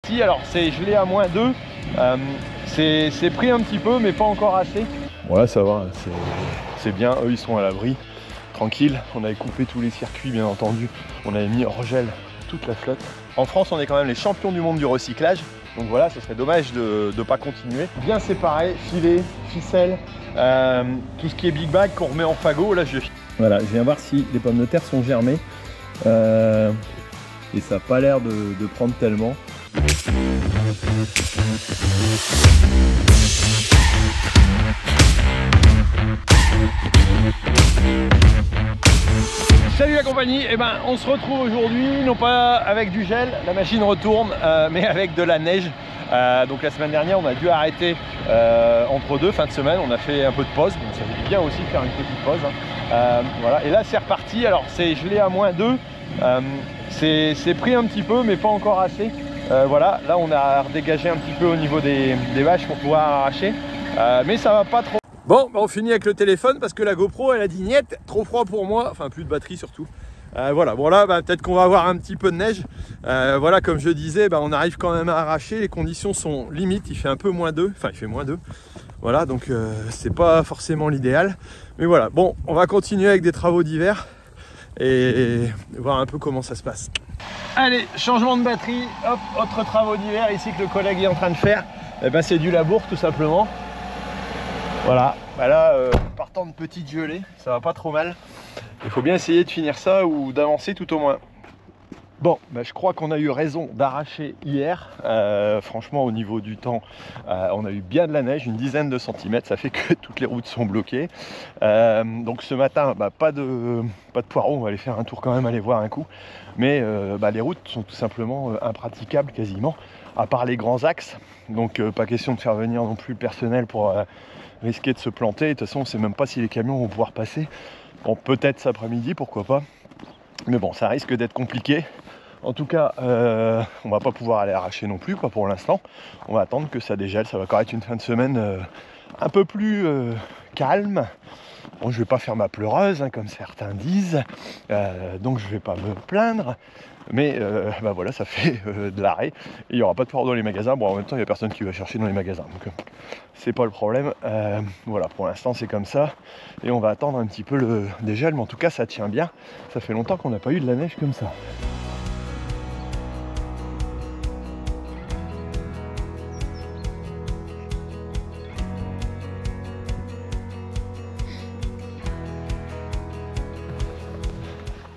reparti. Alors c'est gelé à -2. C'est pris un petit peu mais pas encore assez. Voilà, ça va, c'est bien. Eux ils sont à l'abri, tranquille. On avait coupé tous les circuits bien entendu. On avait mis hors gel toute la flotte. En France on est quand même les champions du monde du recyclage. Donc voilà, ce serait dommage de ne pas continuer. Bien séparé, filet, ficelle, tout ce qui est big bag qu'on remet en fagot. Là, voilà, je viens voir si les pommes de terre sont germées. Et ça n'a pas l'air de prendre tellement. Salut la compagnie, et ben on se retrouve aujourd'hui non pas avec du gel, la machine retourne, mais avec de la neige. Donc la semaine dernière on a dû arrêter entre deux, fin de semaine, on a fait un peu de pause, donc ça fait du bien aussi de faire une petite pause. Voilà, et là c'est reparti, alors c'est gelé à -2, c'est pris un petit peu mais pas encore assez. Voilà, là on a redégagé un petit peu au niveau des vaches pour pouvoir arracher, mais ça va pas trop. Bon, bah on finit avec le téléphone parce que la GoPro elle a dit niet, trop froid pour moi, enfin plus de batterie surtout. Voilà, bon là bah, peut-être qu'on va avoir un petit peu de neige. Voilà, comme je disais, bah, on arrive quand même à arracher, les conditions sont limites, il fait un peu -2, enfin il fait -2. Voilà, donc c'est pas forcément l'idéal. Mais voilà, bon, on va continuer avec des travaux d'hiver et voir un peu comment ça se passe. Allez, changement de batterie, hop, autre travaux d'hiver ici que le collègue est en train de faire. Eh ben, c'est du labour tout simplement. Voilà, bah là, partant de petite gelée, ça va pas trop mal. Il faut bien essayer de finir ça ou d'avancer tout au moins. Bon, bah je crois qu'on a eu raison d'arracher hier. Franchement, au niveau du temps, on a eu bien de la neige, une dizaine de centimètres. Ça fait que toutes les routes sont bloquées. Donc ce matin, bah, pas de poireaux. On va aller faire un tour quand même, aller voir un coup. Mais bah, les routes sont tout simplement impraticables quasiment, à part les grands axes. Donc pas question de faire venir non plus le personnel pour risquer de se planter. De toute façon, on ne sait même pas si les camions vont pouvoir passer. Bon, peut-être cet après-midi, pourquoi pas. Mais bon, ça risque d'être compliqué. En tout cas, on va pas pouvoir aller arracher non plus, pas pour l'instant. On va attendre que ça dégèle. Ça va encore être une fin de semaine un peu plus calme. Bon, je vais pas faire ma pleureuse, hein, comme certains disent. Donc je vais pas me plaindre. Mais bah voilà, ça fait de l'arrêt. Il n'y aura pas de poireaux dans les magasins. Bon, en même temps, il n'y a personne qui va chercher dans les magasins. Donc c'est pas le problème. Voilà, pour l'instant, c'est comme ça. Et on va attendre un petit peu le dégel. Mais en tout cas, ça tient bien. Ça fait longtemps qu'on n'a pas eu de la neige comme ça.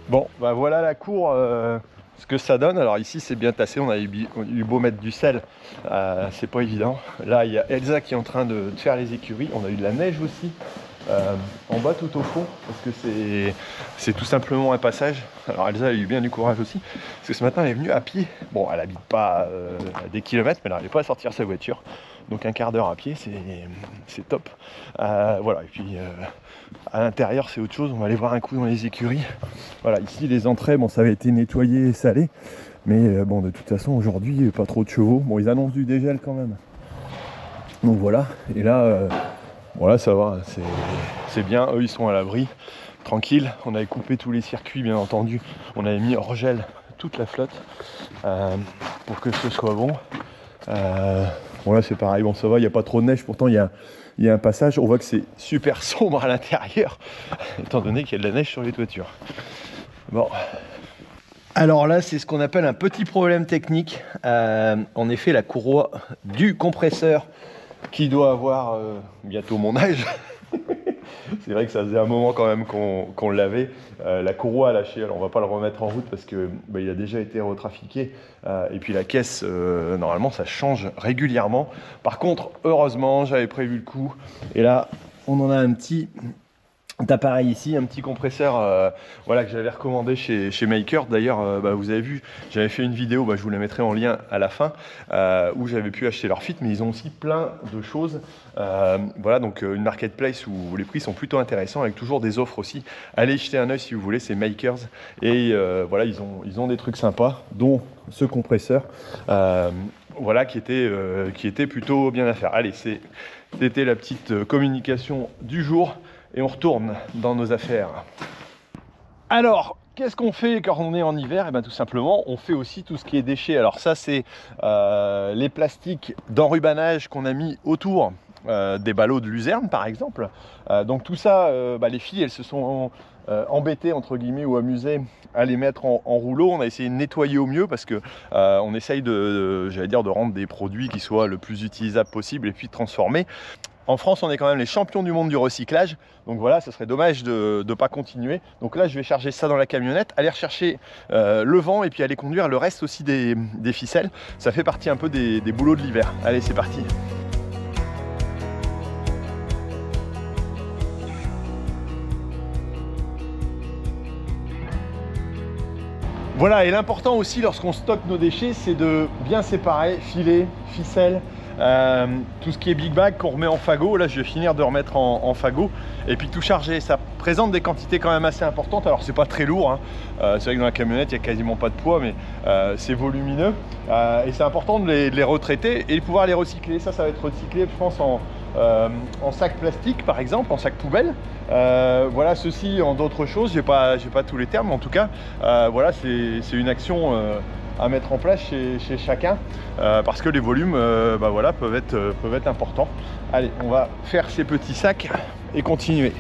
Bon, bah voilà la cour, ce que ça donne. Alors ici c'est bien tassé, on a eu beau mettre du sel, c'est pas évident. Là il y a Elsa qui est en train de faire les écuries, on a eu de la neige aussi, en bas tout au fond, parce que c'est tout simplement un passage. Alors Elsa a eu bien du courage aussi, parce que ce matin elle est venue à pied. Bon, elle habite pas à des kilomètres, mais elle n'arrivait pas à sortir sa voiture. Donc un quart d'heure à pied, c'est top. Voilà, et puis à l'intérieur c'est autre chose, on va aller voir un coup dans les écuries. Voilà, ici les entrées, bon ça avait été nettoyé et salé, mais bon de toute façon aujourd'hui pas trop de chevaux. Bon, ils annoncent du dégel quand même. Donc voilà, et là voilà, ça va, c'est bien, eux ils sont à l'abri, tranquille. On avait coupé tous les circuits bien entendu, on avait mis hors gel toute la flotte pour que ce soit bon. Bon là c'est pareil, bon ça va, il n'y a pas trop de neige, pourtant il y a un passage, on voit que c'est super sombre à l'intérieur, étant donné qu'il y a de la neige sur les toitures. Bon. Alors là c'est ce qu'on appelle un petit problème technique, en effet la courroie du compresseur qui doit avoir bientôt mon âge. C'est vrai que ça faisait un moment quand même qu'on l'avait. La courroie a lâché, alors on va pas le remettre en route parce que bah, il a déjà été retrafiqué. Et puis la caisse, normalement ça change régulièrement. Par contre, heureusement, j'avais prévu le coup. Et là, on en a un petit appareil ici, un petit compresseur voilà, que j'avais recommandé chez Maker. D'ailleurs bah, vous avez vu, j'avais fait une vidéo, bah, je vous la mettrai en lien à la fin, où j'avais pu acheter leur fit, mais ils ont aussi plein de choses. Voilà, donc une marketplace où les prix sont plutôt intéressants, avec toujours des offres aussi. Allez jeter un oeil si vous voulez, c'est Makers. Et voilà, ils ont des trucs sympas, dont ce compresseur voilà, qui était plutôt bien à faire. Allez, c'était la petite communication du jour. Et on retourne dans nos affaires. Alors, qu'est-ce qu'on fait quand on est en hiver? Et bien tout simplement, on fait aussi tout ce qui est déchets. Alors ça, c'est les plastiques d'enrubanage qu'on a mis autour des ballots de luzerne, par exemple. Donc tout ça, les filles, elles se sont embêtées, entre guillemets, ou amusées à les mettre en rouleau. On a essayé de nettoyer au mieux parce que on essaye j'allais dire, de rendre des produits qui soient le plus utilisables possible et puis de transformer. En France, on est quand même les champions du monde du recyclage. Donc voilà, ce serait dommage de ne pas continuer. Donc là, je vais charger ça dans la camionnette, aller rechercher le vent et puis aller conduire le reste aussi des ficelles. Ça fait partie un peu des boulots de l'hiver. Allez, c'est parti. Voilà, et l'important aussi lorsqu'on stocke nos déchets, c'est de bien séparer filets, ficelles, tout ce qui est big bag qu'on remet en fagot. Là, je vais finir de remettre en fagot et puis tout charger. Ça présente des quantités quand même assez importantes. Alors, c'est pas très lourd, hein. C'est vrai que dans la camionnette, il n'y a quasiment pas de poids, mais c'est volumineux. Et c'est important de les retraiter et de pouvoir les recycler. Ça va être recyclé, je pense, en sac plastique, par exemple, en sac poubelle. Voilà, ceci en d'autres choses. J'ai pas tous les termes, mais en tout cas, voilà, c'est une action à mettre en place chez chacun parce que les volumes voilà, peuvent être importants. Allez, on va faire ces petits sacs et continuer.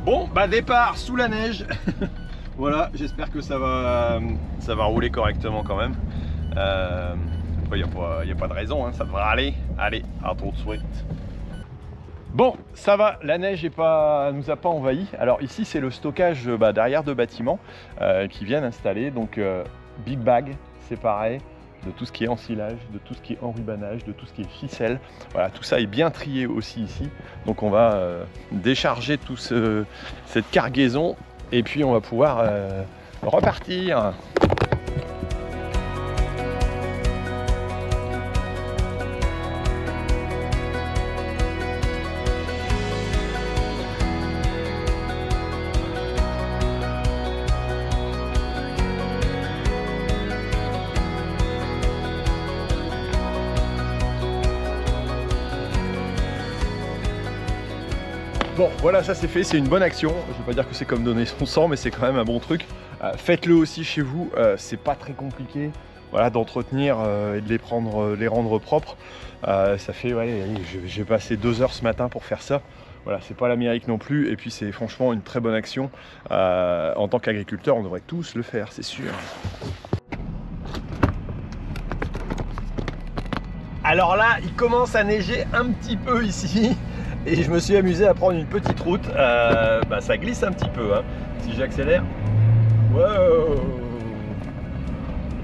Bon, départ sous la neige. Voilà, j'espère que ça va rouler correctement quand même. Il n'y a pas de raison, hein, ça devrait aller. Allez, à tout de suite. Bon, ça va, la neige nous a pas envahi. Alors ici, c'est le stockage derrière de bâtiments qui viennent installer. Donc big bag, séparé de tout ce qui est ensilage, de tout ce qui est enrubanage, de tout ce qui est ficelle. Voilà, tout ça est bien trié aussi ici. Donc on va décharger cette cargaison et puis on va pouvoir repartir. Bon, voilà, ça c'est fait, c'est une bonne action. Je ne vais pas dire que c'est comme donner son sang, mais c'est quand même un bon truc. Faites-le aussi chez vous, c'est pas très compliqué, voilà, d'entretenir et de les rendre propres. Ça fait, ouais, j'ai passé 2 heures ce matin pour faire ça. Voilà, c'est pas l'Amérique non plus, et puis c'est franchement une très bonne action. En tant qu'agriculteur, on devrait tous le faire, c'est sûr. Alors là, il commence à neiger un petit peu ici. Et je me suis amusé à prendre une petite route. Ça glisse un petit peu, hein. Si j'accélère, wow.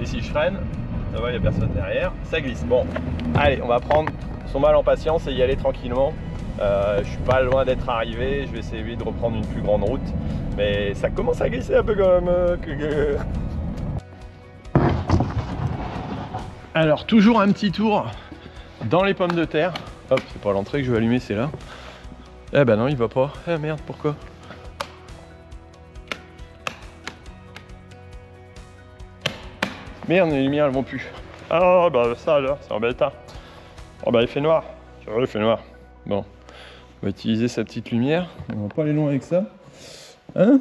Et si je freine, ça va, il n'y a personne derrière, ça glisse. Bon, allez, on va prendre son mal en patience et y aller tranquillement. Je suis pas loin d'être arrivé. Je vais essayer de reprendre une plus grande route, mais ça commence à glisser un peu quand même. Alors, toujours un petit tour dans les pommes de terre. Hop, c'est pas l'entrée que je vais allumer, c'est là. Eh ben non, il va pas. Eh merde, pourquoi? Merde, les lumières elles vont plus. Ah ça là, c'est embêtant. Oh il fait noir. Tu vois, il fait noir. Bon, on va utiliser sa petite lumière. On va pas aller loin avec ça. Hein?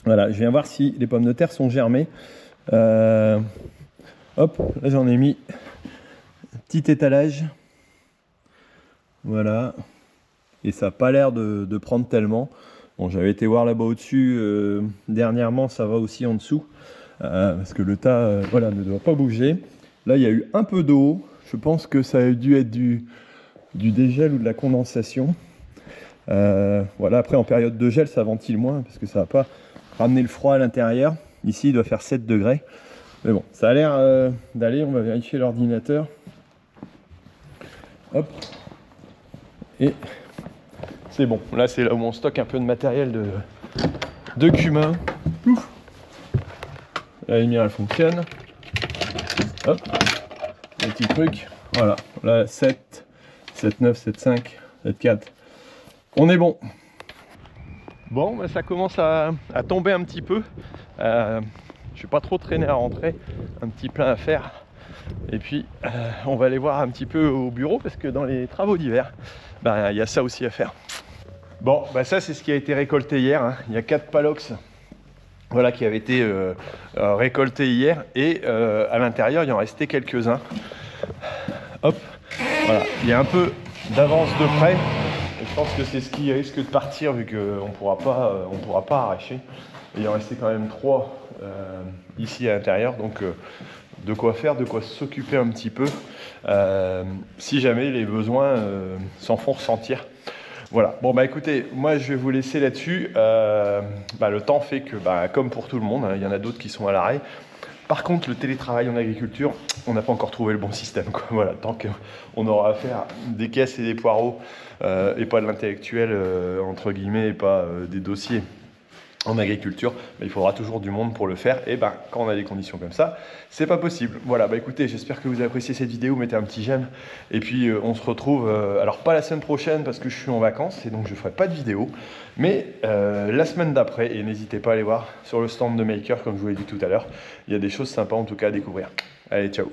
Voilà, je viens voir si les pommes de terre sont germées. Hop, là j'en ai mis un petit étalage. Voilà, et ça n'a pas l'air de prendre tellement. Bon, j'avais été voir là-bas au-dessus dernièrement, ça va aussi en dessous, parce que le tas voilà, ne doit pas bouger. Là, il y a eu un peu d'eau, je pense que ça a dû être du dégel ou de la condensation. Voilà, après en période de gel, ça ventile moins, parce que ça ne va pas ramener le froid à l'intérieur. Ici, il doit faire 7 degrés. Mais bon, ça a l'air d'aller, on va vérifier l'ordinateur. Hop. Et c'est bon. Là, c'est là où on stocke un peu de matériel de cumin. Ouf. La lumière, elle fonctionne. Hop. Les petits trucs. Voilà. Là, 7, 7,9, 7,5, 7,4. On est bon. Bon, bah, ça commence à tomber un petit peu. Je suis pas trop traîné à rentrer. Un petit plein à faire. Et puis, on va aller voir un petit peu au bureau parce que dans les travaux d'hiver, bah, y a ça aussi à faire. Bon, bah, ça c'est ce qui a été récolté hier. Hein. Il y a 4 palox, voilà, qui avaient été récoltés hier. Et à l'intérieur, il en restait quelques-uns. Hop, voilà. Il y a un peu d'avance de près. Et je pense que c'est ce qui risque de partir vu qu'on ne pourra pas arracher. Et il en restait quand même 3 ici à l'intérieur. Donc de quoi faire, de quoi s'occuper un petit peu si jamais les besoins s'en font ressentir. Voilà, bon bah écoutez, moi je vais vous laisser là-dessus. Le temps fait que, comme pour tout le monde, hein, il y en a d'autres qui sont à l'arrêt. Par contre, le télétravail en agriculture, on n'a pas encore trouvé le bon système, quoi. Voilà, tant qu'on aura à faire des caisses et des poireaux et pas de l'intellectuel, entre guillemets, et pas des dossiers en agriculture, il faudra toujours du monde pour le faire. Et quand on a des conditions comme ça, c'est pas possible. Voilà, écoutez, j'espère que vous avez apprécié cette vidéo. Mettez un petit j'aime. Et puis on se retrouve, alors pas la semaine prochaine parce que je suis en vacances et donc je ferai pas de vidéo, mais la semaine d'après. Et n'hésitez pas à aller voir sur le stand de Maker, comme je vous l'ai dit tout à l'heure. Il y a des choses sympas en tout cas à découvrir. Allez, ciao.